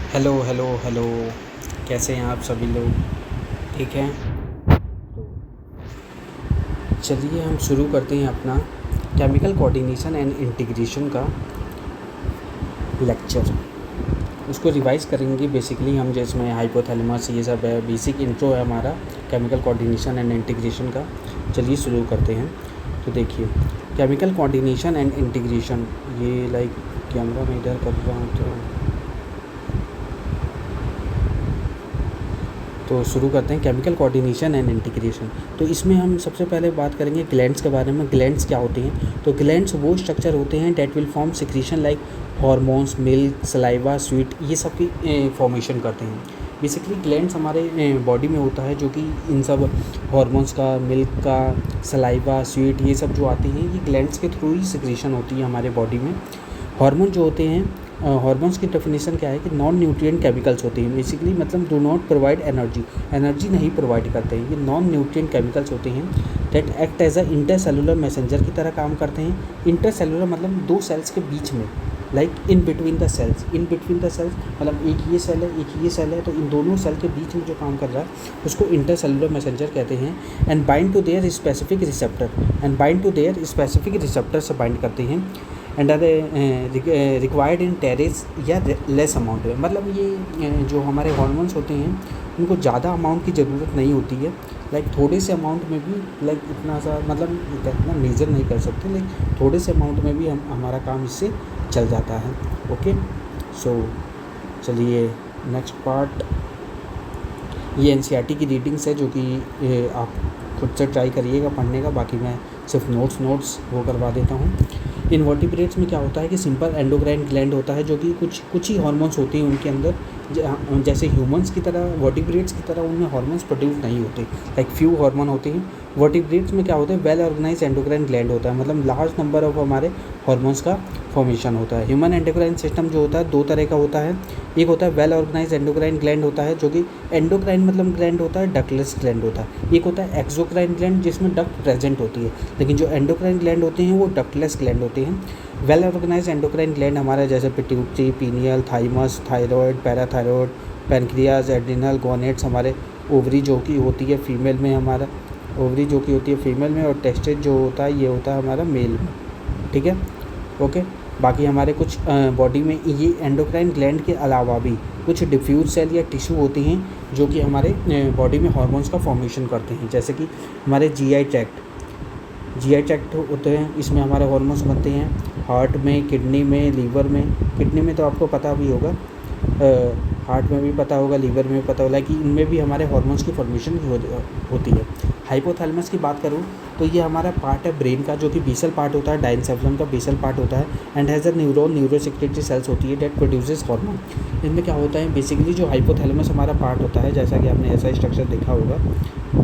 Hello hello hello. कैसे हैं आप सभी लोग? ठीक हैं? तो चलिए हम शुरू करते हैं अपना केमिकल कोऑर्डिनेशन एंड इंटीग्रेशन का लेक्चर। उसको रिवाइज़ करेंगे। बेसिकली हम जिसमें हाइपोथैलेमस ये सब है, बेसिक इंट्रो है हमारा केमिकल कोऑर्डिनेशन एंड इंटीग्रेशन का। चलिए शुरू करते हैं। तो देखिए, केमिकल कोऑर्डिनेशन एंड इंटीग्रेशन, ये लाइक कैमरा में इधर कर रहा हूँ तो शुरू करते हैं केमिकल कोऑर्डिनेशन एंड इंटीग्रेशन। तो इसमें हम सबसे पहले बात करेंगे ग्लैंड्स के बारे में। ग्लैंड्स क्या होते हैं? तो ग्लैंड्स वो स्ट्रक्चर होते हैं that will form secretion like hormones, milk, saliva, sweet, ये सब की फॉर्मेशन करते हैं। बेसिकली ग्लैंड्स हमारे बॉडी में होता है जो कि इन सब हार्मोन्स का, मिल्क का, सलाइवा, स्वीट, ये सब जो आते हैं ये ग्लैंड्स के थ्रू ही सिक्रीशन होती है हमारे बॉडी में। हार्मोन जो होते हैं, हार्मोन्स की डेफिनेशन क्या है कि नॉन न्यूट्रिएंट केमिकल्स होते हैं। बेसिकली मतलब डू नॉट प्रोवाइड एनर्जी नहीं प्रोवाइड करते हैं। ये नॉन न्यूट्रिएंट केमिकल्स होते हैं that act as a intercellular messenger की तरह काम करते हैं। इंटरसेलुलर मतलब दो सेल्स के बीच में, like in between the cells मतलब एक ये सेल है, एक ये सेल है, तो इन दोनों सेल के बीच में जो काम कर रहा है उसको इंटरसेलुलर मैसेंजर कहते हैं। And bind to their specific receptor से बाइंड करते हैं and are required in traces या लेस अमाउंट में। मतलब ये जो हमारे हार्मोन्स होते हैं उनको ज़्यादा अमाउंट की ज़रूरत नहीं होती है। लाइक थोड़े से अमाउंट में भी, लाइक इतना सा मतलब इतना मेजर नहीं कर सकते, लेकिन थोड़े से अमाउंट में भी हमारा काम इससे चल जाता है। ओके, सो चलिए नेक्स्ट पार्ट। ये एनसीईआरटी की रीडिंग्स है जो कि आप खुद से ट्राई करिएगा पढ़ने का। बाकी मैं सिर्फ नोट्स वो करवा देता हूँ। इनवर्टिब्रेट्स में क्या होता है कि सिंपल एंडोक्राइन ग्लैंड होता है जो कि कुछ ही हार्मोन्स होते हैं उनके अंदर। जैसे ह्यूमंस की तरह, वर्टिब्रेट्स की तरह उनमें हार्मोन्स प्रोड्यूस नहीं होते, लाइक फ्यू हार्मोन होते हैं। वर्टिब्रेट्स में क्या होता है, वेल ऑर्गेनाइज एंडोक्राइन ग्लैंड होता है, मतलब लार्ज नंबर ऑफ हमारे हार्मोन्स का फॉर्मेशन होता है। ह्यूमन एंडोक्राइन सिस्टम जो होता है दो तरह का होता है। एक होता है वेल ऑर्गेनाइज एंडोक्राइन ग्लैंड होता है जो कि एंडोक्राइन मतलब ग्लैंड होता है, डक्टलेस ग्लैंड होता है। एक होता है एक्सोक्राइन ग्लैंड जिसमें डक्ट प्रेजेंट होती है, लेकिन जो एंडोक्राइन ग्लैंड होते हैं वो डक्टलेस ग्लैंड होते हैं। वेल ऑर्गेनाइज एंडोक्राइन ग्लैंड हमारे जैसे pituitary, pineal, thymus, thyroid, parathyroid, pancreas, adrenal, gonads, हमारे ओवरी जो कि होती है फीमेल में, हमारा ओवरी जो कि होती है फीमेल में, और टेस्टेज जो होता है ये होता है हमारा मेल में। ठीक है, ओके। बाकी हमारे कुछ बॉडी में ये एंडोक्राइन ग्लैंड के अलावा भी कुछ डिफ्यूज सेल या टिश्यू होती हैं जो कि हमारे बॉडी में हार्मोन्स का फॉर्मेशन करते हैं। जैसे कि हमारे जीआई ट्रैक्ट होते हैं, इसमें हमारे हार्मोन्स बनते हैं। हार्ट में, किडनी में, लीवर में। किडनी में तो आपको पता भी होगा, हार्ट में भी पता होगा, लीवर में भी पता होगा कि इनमें भी हमारे हार्मोन्स की फॉर्मेशन होती है। हाइपोथैलेमस की बात करूँ तो ये हमारा पार्ट है ब्रेन का जो कि बेसल पार्ट होता है, डायनसेफलन का बेसल पार्ट होता है। And has a neurosecretory cells होती है डेट प्रोड्यूसेस हार्मोन। इनमें क्या होता है, बेसिकली जो हाइपोथैलेमस हमारा पार्ट होता है, जैसा कि आपने ऐसा स्ट्रक्चर देखा होगा,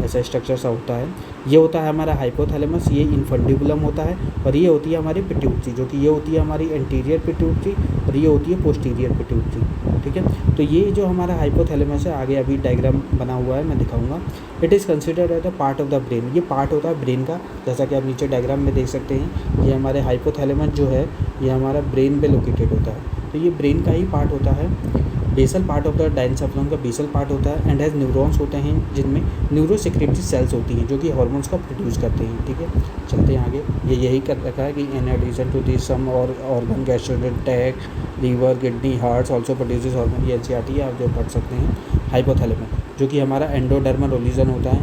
ऐसा स्ट्रक्चर सा होता है, ये होता है हमारा हाइपोथैलेमस, ये इन्फंडिबुलम होता है, और ये होती है हमारी पिट्यूटरी जो कि ये होती है हमारी एंटीरियर पिट्यूटरी, और ये होती है पोस्टीरियर पिट्यूटरी। ठीक है, तो ये जो हमारा हाइपोथैलेमस है, आगे अभी डायग्राम बना हुआ है मैं दिखाऊंगा। It is considered as the part of the brain. ये पार्ट होता है ब्रेन का, जैसा कि आप नीचे डायग्राम में देख सकते हैं। ये हमारे हाइपोथैलेमस जो है ये हमारा ब्रेन पे लोकेटेड होता है, तो ये ब्रेन का ही पार्ट होता है। बेसल पार्ट ऑफ द डायनसेफलन का बेसल पार्ट होता है। एंड हैज़ न्यूरॉन्स होते हैं जिनमें न्यूरोसेक्रेटरी सेल्स होती हैं जो कि हार्मोन्स का प्रोड्यूस करते हैं। ठीक है, चलते हैं आगे। ये यही कर रखा है कि in addition to this some और organ, gastrointestine, liver, kidney, heart also produces hormone. ये एनसीईआरटी है, आप जो पढ़ सकते हैं। हाइपोथैलेमस जो कि हमारा एंडोडर्मल ओरिजिन होता है,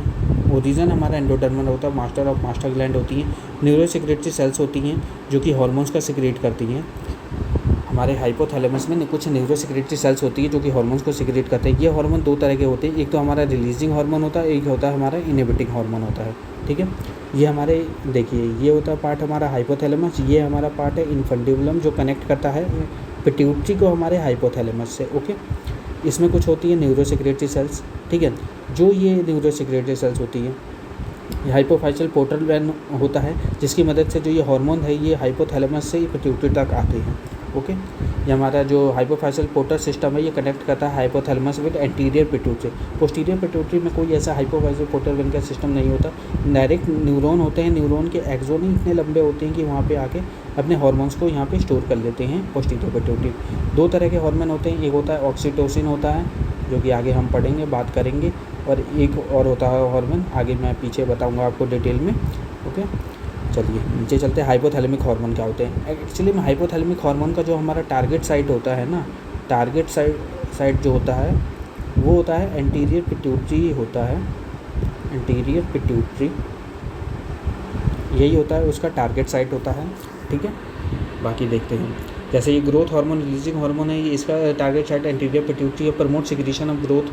ओरिजिन हमारा एंडोडर्मल होता है। मास्टर ग्लैंड होती हैं, न्यूरोसेक्रेटरी सेल्स होती हैं जो कि हार्मोन्स का सिक्रेट करती हैं। हमारे हाइपोथैलेमस में कुछ न्यूरोसेक्रेटरी सेल्स होती है जो कि हार्मोन्स को सिक्रेट करते हैं। ये हार्मोन दो तरह के होते हैं, एक तो हमारा रिलीजिंग हार्मोन होता है, एक होता है हमारा इनहिबिटिंग हार्मोन होता है। ठीक है, ये हमारे देखिए ये होता है पार्ट हमारा हाइपोथैलेमस, ये हमारा पार्ट है इन्फंडिबुलम जो कनेक्ट करता है पिट्यूटरी को हमारे हाइपोथैलेमस से। ओके, इसमें कुछ होती है न्यूरोसेक्रेटरी सेल्स। ठीक है, जो ये न्यूरोसेक्रेटरी सेल्स होती है, हाइपोफाइशियल पोर्टल वैन होता है जिसकी मदद से जो ये हार्मोन है ये हाइपोथैलेमस से पिट्यूटरी तक आते हैं। ओके। ये हमारा जो हाइपोफाइसल पोर्टर सिस्टम है ये कनेक्ट करता है hypothalamus with anterior pituitary. Posterior pituitary में कोई ऐसा हाइपोफाइसल पोर्टर वेन का सिस्टम नहीं होता, डायरेक्ट न्यूरॉन होते हैं, न्यूरॉन के एक्सोन ही इतने लंबे होते हैं कि वहाँ पे आके अपने हार्मोन्स को यहाँ पे स्टोर कर लेते हैं पोस्टीरियर पिट्यूटरी। दो तरह के हार्मोन होते हैं, एक होता है ऑक्सीटोसिन होता है जो कि आगे हम पढ़ेंगे बात करेंगे, और एक और होता है हार्मोन आगे मैं पीछे बताऊँगा आपको डिटेल में। ओके, चलिए नीचे चलते हैं। हाइपोथैलेमिक हार्मोन क्या होते हैं? एक्चुअली में हाइपोथैलेमिक हार्मोन का जो हमारा टारगेट साइट होता है ना, टारगेट साइट जो होता है वो होता है एंटीरियर पिट्यूटरी होता है, एंटीरियर पिट्यूटरी यही होता है उसका टारगेट साइट होता है। ठीक है, बाकी देखते हैं। जैसे ये ग्रोथ हार्मोन रिलीजिंग हार्मोन है, ये इसका टारगेट साइट एंटीरियर पिट्यूटरी है। Promote secretion of growth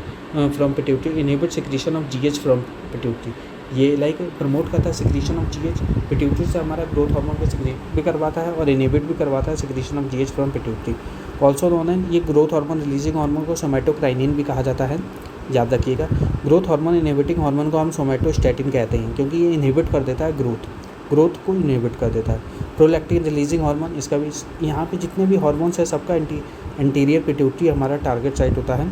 from pituitary, inhibit secretion of GH from pituitary. ये लाइक प्रमोट करता है सिक्रीशन ऑफ जीएच, पिट्यूटरी से हमारा ग्रोथ हार्मोन को सिक्रीट भी करवाता है और इनहिबिट भी करवाता है secretion of GH from pituitary. Also known है, ये ग्रोथ हार्मोन रिलीजिंग हार्मोन को सोमैटोकाइनिन भी कहा जाता है, याद रखिएगा। ग्रोथ हार्मोन इनहिबिटिंग हार्मोन को हम सोमैटोस्टैटिन कहते हैं क्योंकि ये इनहिबिट कर देता है ग्रोथ को इनहिबिट कर देता है। प्रोलैक्टिन रिलीजिंग हार्मोन, इसका भी यहाँ पे जितने भी हार्मोन्स है सबका एंटीरियर पिट्यूटरी हमारा टारगेट साइट होता है।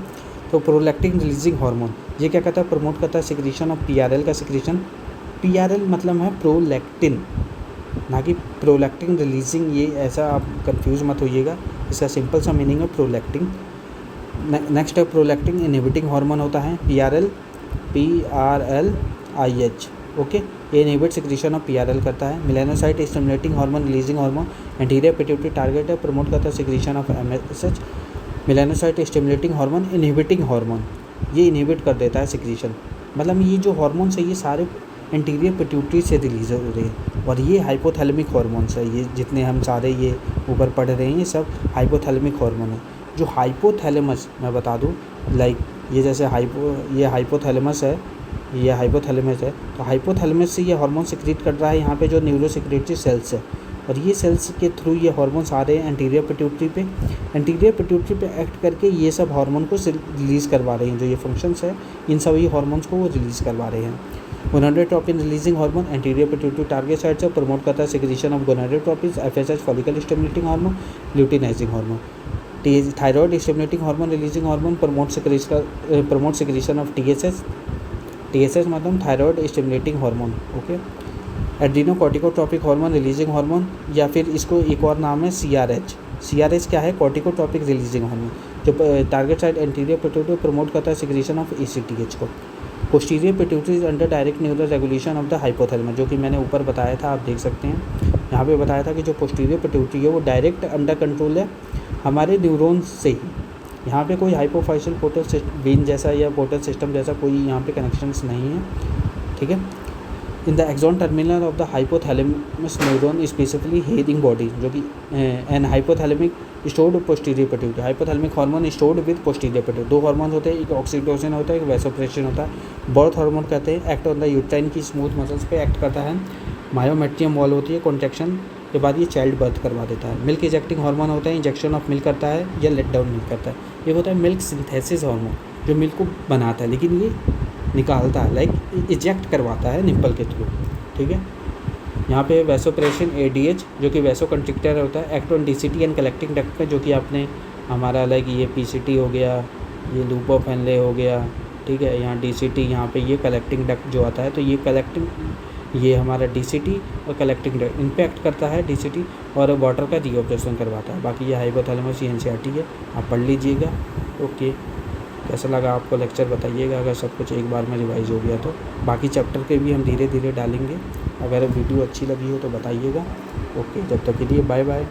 तो प्रोलैक्टिन रिलीजिंग हार्मोन ये क्या करता है? प्रमोट करता है सिक्रीशन ऑफ पीआरएल का सिक्रीशन। पीआरएल मतलब है प्रोलैक्टिन, ना कि प्रोलैक्टिन रिलीजिंग, ये ऐसा आप कंफ्यूज मत होइएगा, इसका सिंपल सा मीनिंग है प्रोलैक्टिन। नेक्स्ट है प्रोलैक्टिन इनहिबिटिंग हार्मोन होता है PRLIH। ओके, ये इनहिबिट सिक्रीशन ऑफ पीआरएल करता है। Melanocyte stimulating hormone releasing hormone, anterior pituitary target है, प्रमोट करता है secretion of MSH। Melanocyte stimulating hormone inhibiting hormone, ये इनहिबिट कर देता है सिक्रीशन। मतलब ये जो हार्मोन्स है ये सारे एंटीरियर पिट्यूटरी से रिलीज हो रहे हैं और ये हाइपोथैलेमिक हार्मोन्स है। ये जितने हम सारे ये ऊपर पढ़ रहे हैं ये सब हाइपोथैलेमिक हार्मोन है। जो हाइपोथैलेमस मैं बता दूं, लाइक ये जैसे हाइपोथैलेमस है, ये हाइपोथैलेमस है, तो हाइपोथैलेमस से ये हार्मोन सिक्रीट कर रहा है यहाँ पे जो न्यूरोसेक्रेटरी सेल्स है, और ये सेल्स के थ्रू ये हार्मोन्स आ रहे हैं एंटीरियर पिट्यूटरी पे। एंटीरियर पिट्यूटरी पे एक्ट करके ये सब हार्मोन को रिलीज़ करवा रहे हैं, जो ये फंक्शंस है इन सभी हार्मोन्स को वो रिलीज़ करवा रहे हैं। Gonadotropin releasing hormone anterior pituitary target site से प्रमोट करता है secretion of gonadotropin, FSH follicle stimulating hormone, luteinizing hormone. Thyroid stimulating hormone releasing hormone promote secretion of TSH मतलब thyroid stimulating hormone. Okay, adrenocorticotropic hormone releasing hormone, या फिर इसको एक और नाम है CRH क्या है? कॉर्टिकोट्रोपिक रिलीजिंग हार्मोन, जो target site anterior pituitary promote करता है सिक्रीशन ऑफ ACTH को। Posterior pituitary is under direct neural regulation of the hypothalamus, जो कि मैंने ऊपर बताया था, आप देख सकते हैं यहाँ पे बताया था कि जो पोस्टीरियर पिट्यूटरी है वो डायरेक्ट अंडर कंट्रोल है हमारे न्यूरॉन्स से ही। यहाँ पे कोई हाइपोफाइसल पोर्टल वेन जैसा या पोर्टल सिस्टम जैसा कोई यहाँ पे कनेक्शंस नहीं है। ठीक है, in the axon terminal of the hypothalamus neuron specifically herring body, जो कि an hypothalamic stored posterior pituitary, hypothalamic hormone stored with posterior pituitary. दो हार्मोन होते हैं, एक ऑक्सीटोसिन होता है, एक वैसोप्रेसिन होता है। बर्थ हार्मोन कहते हैं, एक्ट ऑन द यूट्राइन की स्मूथ मसल्स पे एक्ट करता है। मायोमेट्रियम वॉल होती है, कॉन्ट्रैक्शन के बाद ये चाइल्ड बर्थ करवा देता है। मिल्क इजेक्टिंग हार्मोन होता है, इंजेक्शन ऑफ मिल्क करता है या लेट डाउन मिल्क करता है। एक होता है मिल्क सिंथेसिस हार्मोन, जो मिल्क को बनाता है लेकिन ये निकालता है, लाइक इजेक्ट करवाता है निप्पल के थ्रू। ठीक है, यहाँ पे वैसोप्रेसिन ADH जो कि वैसो कंस्ट्रिक्टर होता है, act on DCT and collecting duct पे, जो कि आपने हमारा लाइक ये PCT हो गया, ये लूप ऑफ हेनले हो गया। ठीक है, यहाँ DCT, यहाँ पे ये कलेक्टिंग डक्ट जो आता है, तो ये कलेक्टिंग, ये हमारा DCT और कलेक्टिंग डक्ट इन पे एक्ट करता है DCT, और वाटर का रीअब्जॉर्प्शन करवाता है। बाकी ये हाइपोथैलेमस NCERT है, आप पढ़ लीजिएगा। ओके, कैसा लगा आपको लेक्चर बताइएगा, अगर सब कुछ एक बार में रिवाइज हो गया तो। बाकी चैप्टर के भी हम धीरे धीरे डालेंगे, अगर वीडियो अच्छी लगी हो तो बताइएगा। ओके, जब तक के लिए बाय बाय।